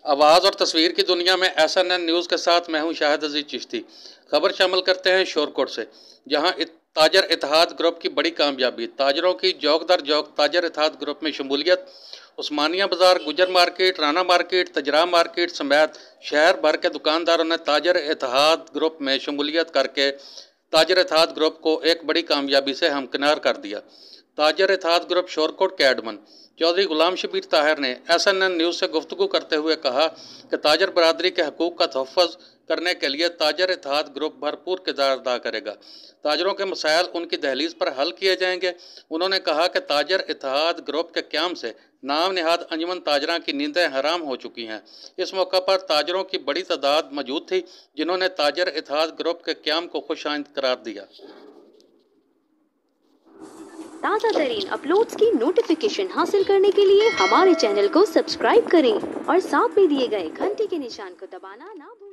आवाज़ और तस्वीर की दुनिया में SNN न्यूज़ के साथ मैं हूं शाहिद अजीज चिश्ती। खबर शामिल करते हैं शोरकोट से, जहां ताजर इत्तेहाद ग्रुप की बड़ी कामयाबी। ताजरों की जौक दर जौक ताजर इत्तेहाद ग्रुप में शमूलियत। उस्मानिया बाज़ार, गुजर मार्केट, राना मार्केट, तजरा मार्केट समेत शहर भर के दुकानदारों ने ताजर इत्तेहाद ग्रुप में शमूलियत करके ताजर इत्तेहाद ग्रुप को एक बड़ी कामयाबी से हमकिनार कर दिया। ताजर इत्तेहाद ग्रुप शोरकोट के एडमन चौधरी गुलाम शबीर ताहिर ने SNN न्यूज़ से गुफ्तगू करते हुए कहा कि ताजर बरादरी के हकूक़ का तहफ़्फ़ुज़ करने के लिए ताजर इत्तेहाद ग्रुप भरपूर किरदार अदा करेगा। ताजरों के मसाइल उनकी दहलीज पर हल किए जाएंगे। उन्होंने कहा कि ताजर इत्तेहाद ग्रुप के क़याम से नाम निहाद अंजुमन ताजरा की नींदें हराम हो चुकी हैं। इस मौका पर ताजरों की बड़ी तादाद मौजूद थी, जिन्होंने ताजर इत्तेहाद ग्रुप के क़याम को खुशाइंद करार दिया। ताज़ा तरीन अपलोड्स की नोटिफिकेशन हासिल करने के लिए हमारे चैनल को सब्सक्राइब करें और साथ में दिए गए घंटी के निशान को दबाना ना भूलें।